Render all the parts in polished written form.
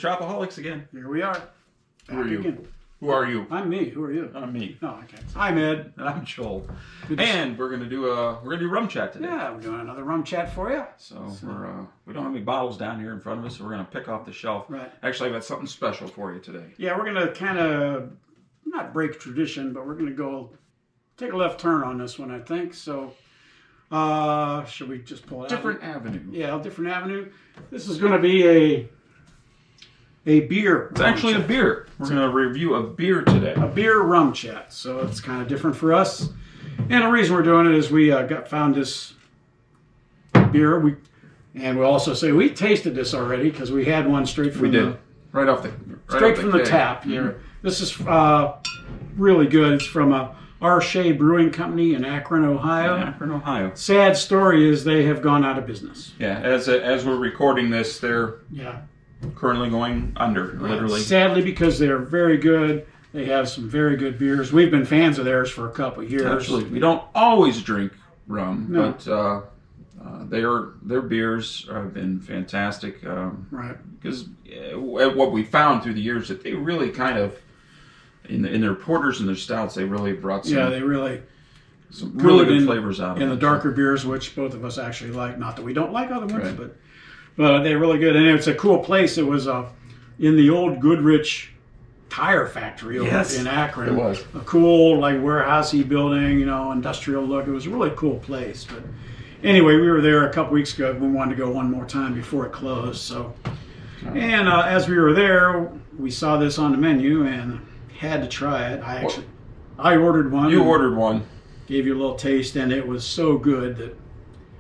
Tropiholics again. Here we are. Who are you? Again. Who are you? I'm me. Who are you? I'm me. No, I can't. I'm Ed. And I'm Joel. Good And we're gonna do rum chat today. Yeah, we're doing another rum chat for you. So we don't have any bottles down here in front of us, so we're gonna pick off the shelf. Right. Actually, I've got something special for you today. Yeah, we're gonna kind of not break tradition, but we're gonna go take a left turn on this one, I think. So, should we just pull it out? Different avenue. Yeah, a different avenue. This is gonna be a beer. It's actually a beer. We're going to review a beer today. A beer rum chat. So it's kind of different for us. And the reason we're doing it is we found this beer. And we'll also say we tasted this already because we had one straight from right off the tap here. Mm-hmm. This is really good. It's from a R Shea Brewing Co in Akron, Ohio. Akron, Ohio. Sad story is they have gone out of business. Yeah, as we're recording this, they're currently going under, literally. Sadly, because they're very good. They have some very good beers. We've been fans of theirs for a couple of years. Absolutely. We don't always drink rum, but their beers have been fantastic. Right. Because what we found through the years that they really kind of, in their porters and their stouts, they really brought some. Yeah, they really. Some really good flavors out of it. In the darker beers, which both of us actually like. Not that we don't like other ones, but they're really good. And it's a cool place. It was in the old Goodrich tire factory over in Akron. It was. A cool, warehousey building, industrial look. It was a really cool place. But anyway, we were there a couple weeks ago. We wanted to go one more time before it closed. So, and as we were there, we saw this on the menu and had to try it. I ordered one. You ordered one. Gave you a little taste, and it was so good that.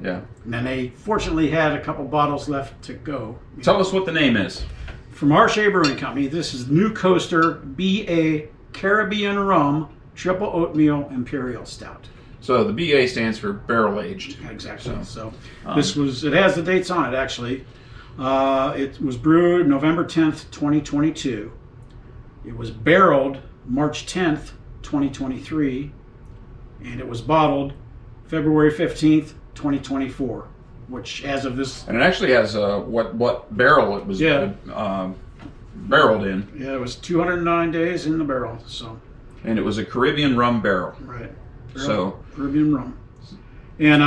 Yeah. And then they fortunately had a couple bottles left to go. Tell us what the name is. From R Shea Brewing Company, this is New Coaster BA Carribean Rum Triple Oatmeal Imperial Stout. So the BA stands for barrel aged. Exactly. So it has the dates on it actually. It was brewed November 10th, 2022. It was barreled March 10th, 2023. And it was bottled February 15th, 2024, which as of this... And it actually has what barrel it was barreled in. Yeah, it was 209 days in the barrel, so... And it was a Caribbean rum barrel. Right. Caribbean rum. And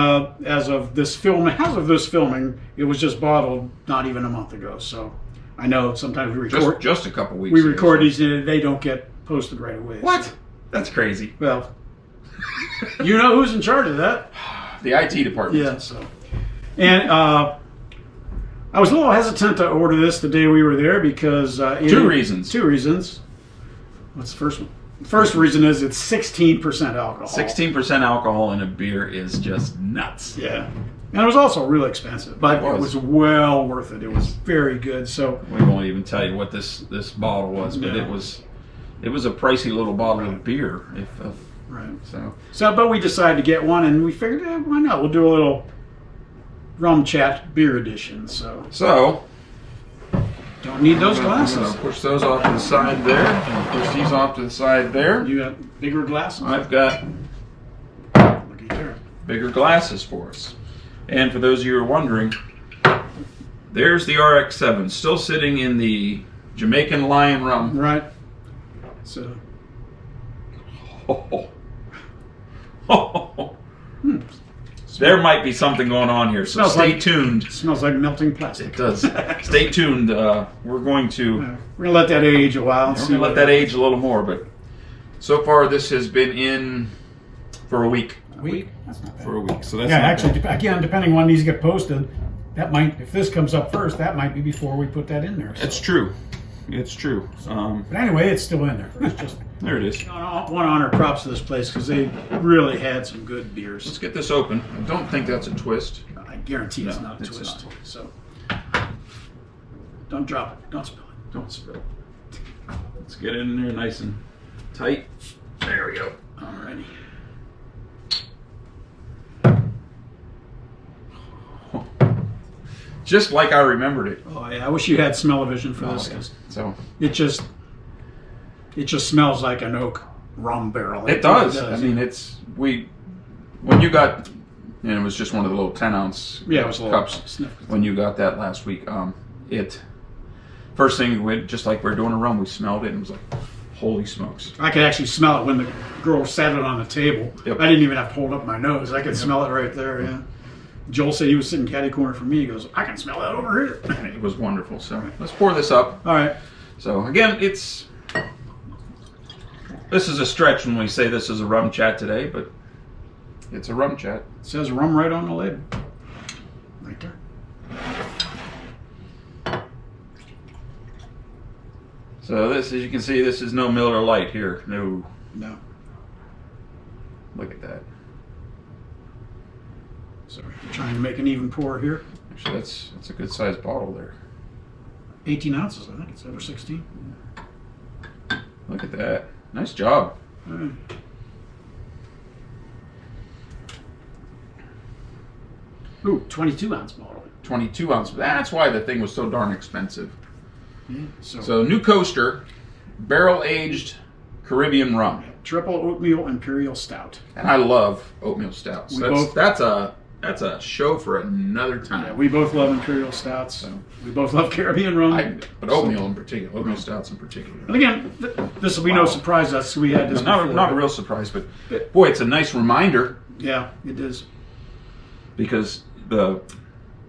as of this filming, it was just bottled not even a month ago, so... I know sometimes we record... Just a couple weeks We record these and they don't get posted right away. What? So. That's crazy. Well, you know who's in charge of that. The IT department. Yeah, so. And I was a little hesitant to order this the day we were there because... Two reasons. What's the first one? The first reason is it's 16% alcohol. 16% alcohol in a beer is just nuts. Yeah. And it was also really expensive, but it was well worth it. It was very good. So we won't even tell you what this bottle was, but it was a pricey little bottle of beer. But we decided to get one, and we figured, why not? We'll do a little rum chat beer edition. So don't need those glasses. I'm gonna push those off to the side there, and push these off to the side there. You got bigger glasses? I've got bigger glasses for us. And for those of you who are wondering, there's the RX-7 still sitting in the Jamaican Lion rum. Right. So. There might be something going on here, so stay tuned. It smells like melting plastic. It does. Stay tuned. We're going to let that age a while. We're going to let that age a little more, but so far this has been in for a week. A week? That's not bad. For a week. So that's again, depending on when these get posted, that might, if this comes up first, that might be before we put that in there. So. It's true. It's true. But anyway, it's still in there. It's just there it is. I want to honor props to this place because they really had some good beers. Let's get this open. I don't think that's a twist. I guarantee it's not a twist. Not. So don't drop it. Don't spill it. Don't spill it. Let's get it in there nice and tight. There we go. Alrighty. Just like I remembered it. Oh yeah, I wish you had smell-o-vision for this. So it just smells like an oak rum barrel. It does. I mean, when you got, it was just one of the little 10-ounce cups. When you got that last week, First thing, just like we're doing a rum, we smelled it and it was like, holy smokes. I could actually smell it when the girl sat it on the table. Yep. I didn't even have to hold up my nose. I could smell it right there, yeah. Joel said he was sitting catty corner from me. He goes, I can smell that over here. And it was wonderful. So let's pour this up. All right. So again, this is a stretch when we say this is a rum chat today, but it's a rum chat. It says rum right on the label. Right there. So this, as you can see, this is no Miller Lite here. No. No. Look at that. Sorry, trying to make an even pour here. Actually, that's a good sized bottle there. 18 ounces, I think. It's over 16. Look at that. Nice job. All right. Ooh, 22 ounce bottle. 22 ounce. That's why the thing was so darn expensive. Yeah, So new coaster, barrel aged Caribbean rum. triple oatmeal Imperial Stout. And I love oatmeal stouts. That's a show for another time. Yeah, we both love Imperial Stouts. So we both love Caribbean rum. But oatmeal in particular, oatmeal stouts in particular. And again, this will be no surprise to us. We had this not a real surprise, but boy, it's a nice reminder. Yeah, it is. Because the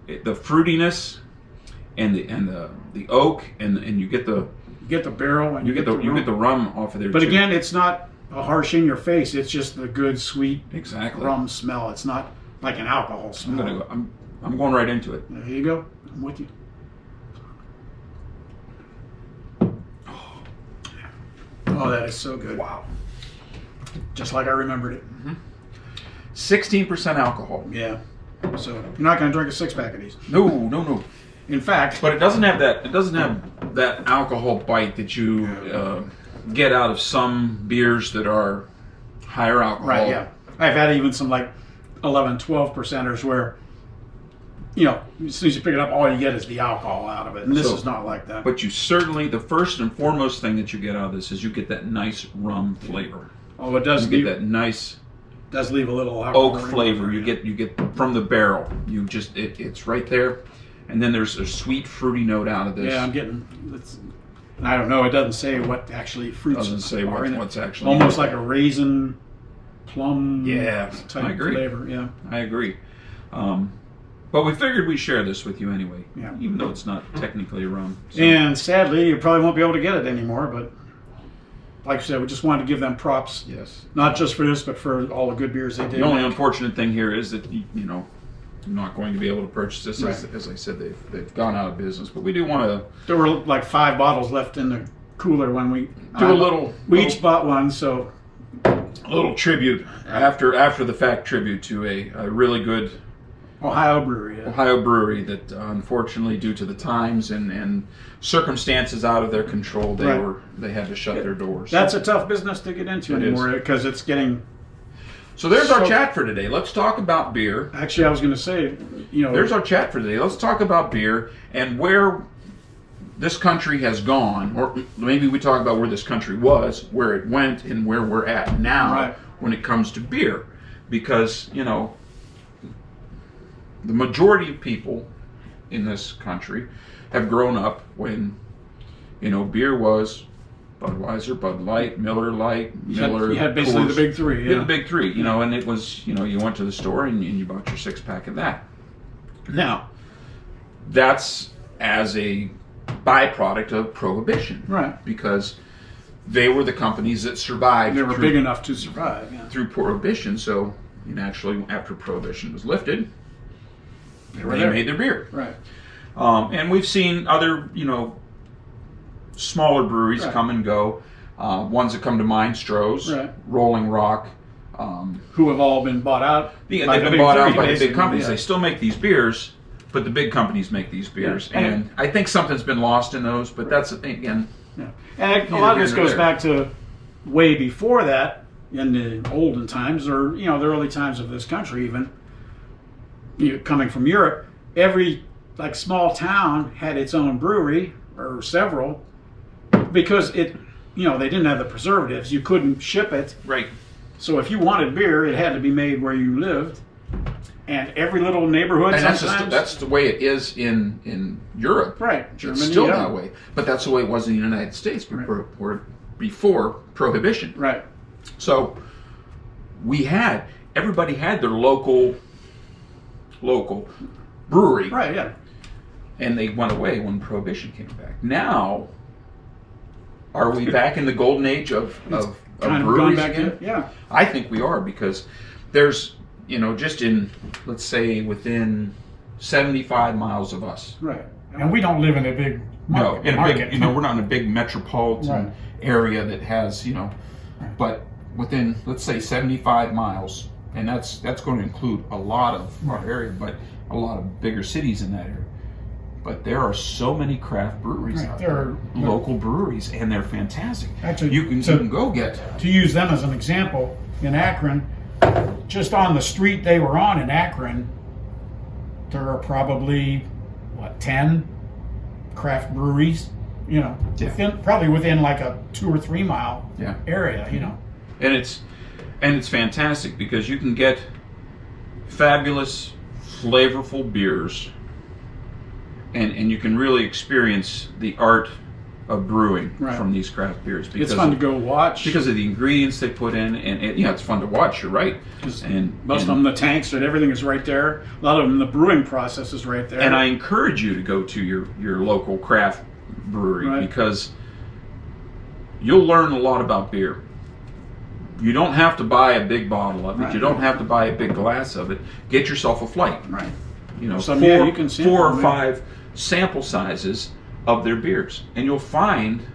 fruitiness and the oak and you get the barrel and you get the rum off of there. But too. again, it's not a harsh in your face. It's just the good sweet rum smell. It's not like an alcohol smell. I'm going right into it. There you go. I'm with you. Oh, that is so good. Wow. Just like I remembered it. 16% alcohol. Yeah. So you're not going to drink a 6-pack of these. No. In fact, but it doesn't have that. It doesn't have that alcohol bite that you get out of some beers that are higher alcohol. Right. Yeah. I've had even some like 11, 12%ers where, as soon as you pick it up, all you get is the alcohol out of it. And this is not like that. But you certainly, the first and foremost thing that you get out of this is you get that nice rum flavor. Oh, it does. You get that nice. Does leave a little alcohol oak flavor. You get from the barrel. You just it's right there, and then there's a sweet fruity note out of this. Yeah, I'm getting. I don't know. It doesn't say what actually fruits. Doesn't say what's actually almost like a raisin, plum. Yeah, type I agree. Flavor. Yeah, I agree. But we figured we'd share this with you anyway. Yeah. Even though it's not technically a rum. So. And sadly, you probably won't be able to get it anymore. But like I said, we just wanted to give them props. Yes. Not just for this, but for all the good beers they did. The only unfortunate thing here is that you're not going to be able to purchase this. Right. As I said, they've gone out of business. But we do want to. There were like 5 bottles left in the cooler when we do a little. We each bought one, so a little tribute after the fact tribute to a really good Ohio brewery. Yeah. Ohio brewery that unfortunately, due to the times and circumstances out of their control, they had to shut their doors. That's a tough business to get into anymore because it's getting. So there's our chat for today. Let's talk about beer. Actually, I was going to say, there's our chat for today. Let's talk about beer and where this country has gone, or maybe we talk about where this country was, where it went, and where we're at now when it comes to beer, because the majority of people in this country have grown up when, beer was Budweiser, Bud Light, Miller Lite, Miller. You had basically Coors. the big three. You had the big three, and it was, you went to the store and you bought your 6-pack of that. Now, that's as a byproduct of Prohibition. Right. Because they were the companies that survived. They were big enough to survive. Yeah. Through Prohibition, so actually after Prohibition was lifted, they made their beer. Right. And we've seen other, smaller breweries come and go. Ones that come to mind, Stroh's, Rolling Rock. Who have all been bought out. They've been bought out by the big companies. Yeah. They still make these beers, but the big companies make these beers. Yeah. And I think something's been lost in those, but that's, again... Yeah. And a lot of this goes back to way before that, in the olden times, or, the early times of this country even, coming from Europe. Every, small town had its own brewery, or several, because they didn't have the preservatives. You couldn't ship it. Right. So if you wanted beer, it had to be made where you lived. and every little neighborhood. And sometimes that's the way it is in Europe. Right, Germany. It's still that way, but that's the way it was in the United States before Prohibition. Right. So everybody had their local brewery. Right. Yeah. And they went away when Prohibition came back. Now, are we back in the golden age of breweries again? Yeah. I think we are, because there's, just in, let's say, within 75 miles of us. Right. And we don't live in a big market. We're not in a big metropolitan area that has, but within, let's say, 75 miles, and that's going to include a lot of our area, but a lot of bigger cities in that area. But there are so many craft breweries out there, local breweries, and they're fantastic. Actually, you can go get. To use them as an example, in Akron, just on the street they were on in Akron, there are probably 10 craft breweries. Probably within like a 2 or 3 mile area. And it's fantastic because you can get fabulous, flavorful beers. And you can really experience the art of brewing from these craft beers. It's fun to go watch. Because of the ingredients they put in. And it's fun to watch, you're right. And most of them, the tanks and everything is right there. A lot of them, the brewing process is right there. And I encourage you to go to your local craft brewery because you'll learn a lot about beer. You don't have to buy a big bottle of it. You don't have to buy a big glass of it. Get yourself a flight. Right. You can 4 or 5 sample sizes of their beers, and you'll find,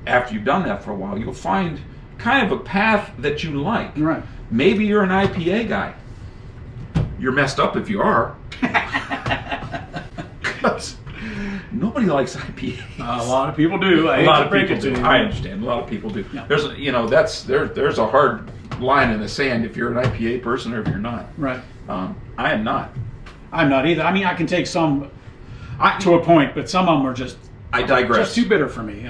after you've done that for a while, you'll find kind of a path that you like. Right. Maybe you're an IPA guy. You're messed up if you are. Nobody likes IPAs. A lot of people do. A lot of people do. I understand. A lot of people do. Yeah. There's a hard line in the sand if you're an IPA person or if you're not. Right. I am not. I'm not either. I mean, I can take some to a point, but some of them are just. I digress. Just too bitter for me.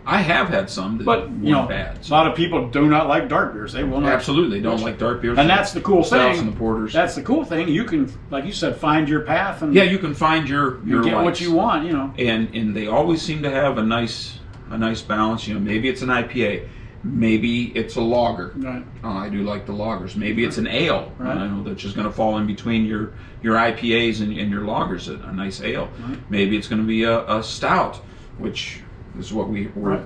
I have had some that weren't bad. So. A lot of people do not like dark beers. They will not. Absolutely, they don't like dark beers. And that's the cool thing. And the porters. That's the cool thing. You can, like you said, find your path and you can find your get likes. what you want. And they always seem to have a nice balance. Maybe it's an IPA. Maybe it's a lager. Right. I do like the lagers. Maybe it's an ale. Right. I know that's just going to fall in between your IPAs and your lagers. A nice ale. Right. Maybe it's going to be a stout, which is what we're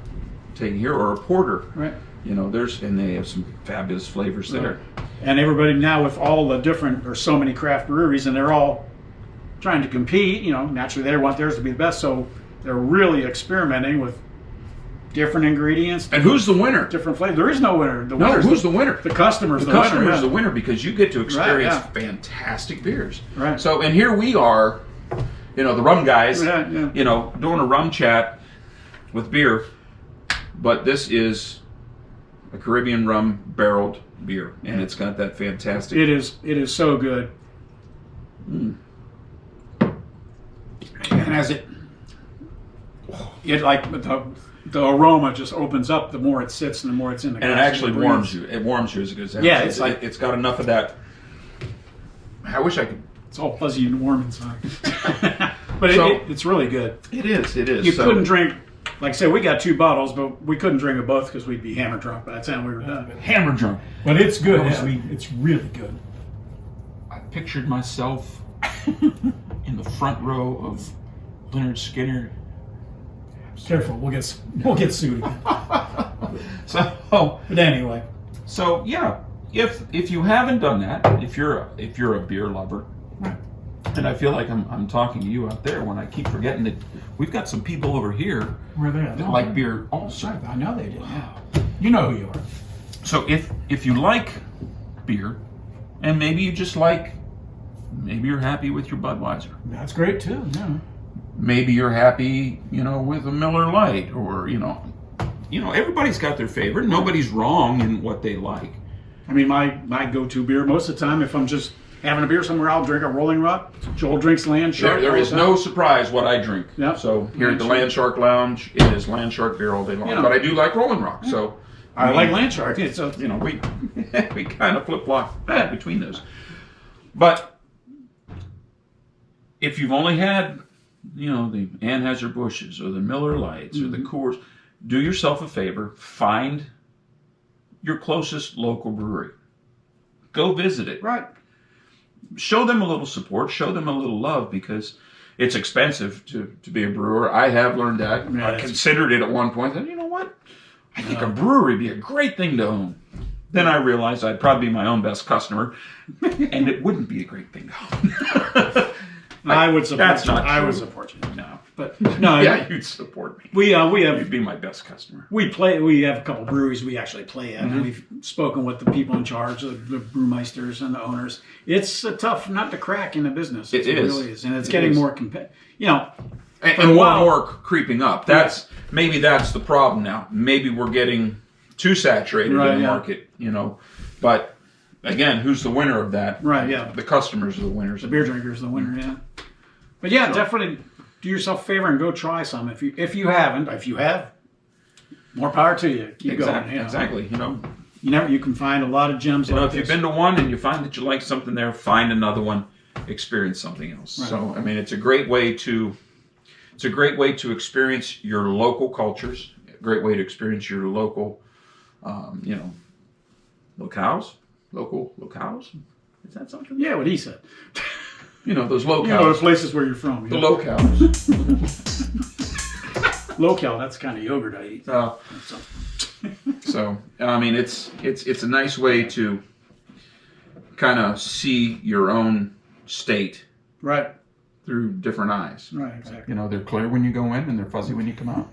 taking here, or a porter. Right. And they have some fabulous flavors there. And everybody now, with all the different, there's so many craft breweries, and they're all trying to compete. Naturally they want theirs to be the best, so they're really experimenting with different ingredients. And who's the winner? Different flavors. There is no winner. Who's the winner? The customer's the winner. The winner, because you get to experience fantastic beers. Right. So, and here we are, the rum guys, doing a rum chat with beer, but this is a Caribbean rum barreled beer, and it's got that fantastic. It is so good. Mm. And as it like the aroma just opens up the more it sits and the more it's in the glass. And it actually warms you. It warms you as it goes down. Yeah, it's got enough of that. I wish I could. It's all fuzzy and warm inside. But it's really good. It is. You couldn't drink. Like I said, we got 2 bottles, but we couldn't drink them both because we'd be hammer drunk by the time we were done. Hammer drunk. But it's good. It's really good. I pictured myself in the front row of Leonard Skinner. Careful, we'll get sued again. But anyway. So if you haven't done that, if you're a beer lover, and I feel like I'm talking to you out there when I keep forgetting that we've got some people over here that like beer also. I know they do. Yeah. You know who you are. So if you like beer, and maybe you just maybe you're happy with your Budweiser. That's great too. Yeah. Maybe you're happy, with a Miller Lite, or everybody's got their favorite. Nobody's wrong in what they like. I mean, my go-to beer most of the time, if I'm just having a beer somewhere, I'll drink a Rolling Rock. Joel drinks Land Shark. There is no surprise what I drink. Yep. So here at the Land Shark Lounge, it is Land Shark beer all day long. But I do like Rolling Rock. So I like Land Shark. So we kind of flip-flop between those. But if you've only had, you know, the Anheuser-Busch's or the Miller Lights or the Coors, do yourself a favor, find your closest local brewery. Go visit it. Right. Show them a little support, show them a little love, because it's expensive to be a brewer. I have learned that. Yeah, I considered it at one point. And you know what? I think a brewery would be a great thing to own. Then I realized I'd probably be my own best customer, and it wouldn't be a great thing to own. I would support That's you. not I would true. support you. No. But no, Yeah, you'd support me. we have You'd be my best customer. we have a couple breweries we actually play at, and we've spoken with the people in charge, the brewmeisters and the owners. It's a tough nut to crack in the business. It is. Really is, and it's getting more you know. And more and more creeping up. Maybe that's the problem now. Maybe we're getting too saturated in the market, you know. But again, who's the winner of that? Right, yeah. The customers are the winners. The beer drinkers, the winner, yeah. But yeah, definitely do yourself a favor and go try some. If you haven't, if you have, more power to you. Keep going. You know. Exactly. You know, You can find a lot of gems. you know, if you've been to one and you find that you like something there, find another one, experience something else. Right. So I mean, it's a great way to experience your local cultures. A great way to experience your local, you know, locales. Local locales. Is that something? Yeah, what he said. You know, those locales. You know, the places where you're from. The locales. Local, that's the kind of yogurt I eat. So, I mean, it's a nice way to kind of see your own state Right. through different eyes. Right, exactly. You know, they're clear when you go in and they're fuzzy when you come out.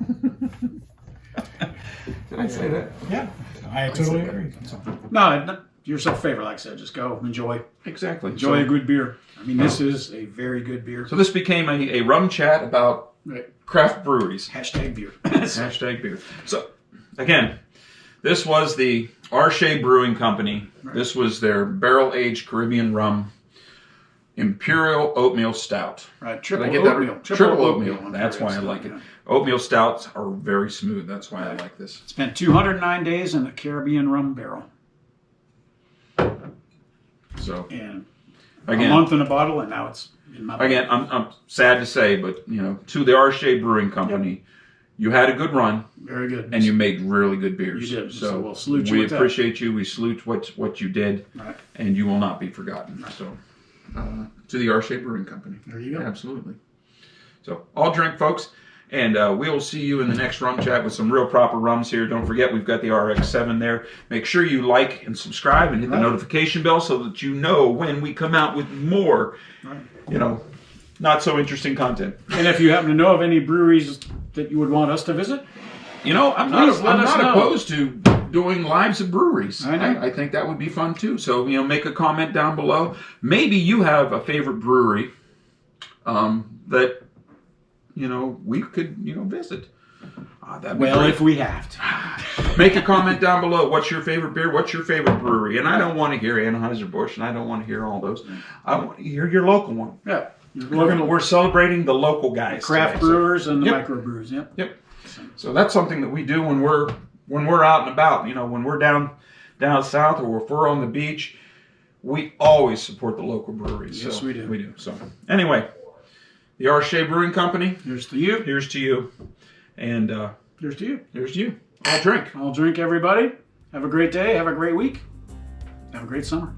Did I say that? Yeah, I totally agree. No, do yourself a favor, like I said. Just go, enjoy. Exactly. Enjoy a good beer. I mean, this is a very good beer. So this became a rum chat about craft breweries. Hashtag beer. Hashtag beer. So, again, this was the R Shea Brewing Company. Right. This was their barrel-aged Caribbean rum, Imperial Oatmeal Stout. Right, Did I triple get that oatmeal. right? Triple oatmeal. on That's why I Imperial like it. Stout, Oatmeal stouts are very smooth. That's why I like this. Spent 209 days in the Carribean rum barrel. So, And again, a month in a bottle, and now it's in my bottle. Again, I'm sad to say, but you know, to the R Shea Brewing Company, you had a good run Very good. and you made really good beers. You did. So, So we'll salute you we with that. appreciate you. We salute what you did, Right. and you will not be forgotten. So, to the R Shea Brewing Company. There you go. Absolutely. So, all drink, folks. And we will see you in the next rum chat with some real proper rums here. Don't forget, we've got the RX-7 there. Make sure you like and subscribe and hit the notification bell so that you know when we come out with more, you know, not so interesting content. And if you happen to know of any breweries that you would want us to visit, You know, I'm Please let not us know. opposed to doing lives at breweries. I know. I think that would be fun too. So, you know, make a comment down below. Maybe you have a favorite brewery that, you know, we could, you know, visit. That'd be great. if we have to. Make a comment down below. What's your favorite beer? What's your favorite brewery? And I don't want to hear Anheuser-Busch, and I don't want to hear all those. I want to hear your local one. Yeah. We're celebrating the local guys. Craft today, so- brewers and the Yep. microbrewers. Yep. Yep. So that's something that we do when we're out and about. You know, when we're down south or if we're on the beach, we always support the local breweries. Yes, so we do. We do. So anyway, the R Shea Brewing Company. Here's to you. Here's to you, and Here's to you. here's to you. I'll drink. I'll drink, everybody. Have a great day. Have a great week. Have a great summer.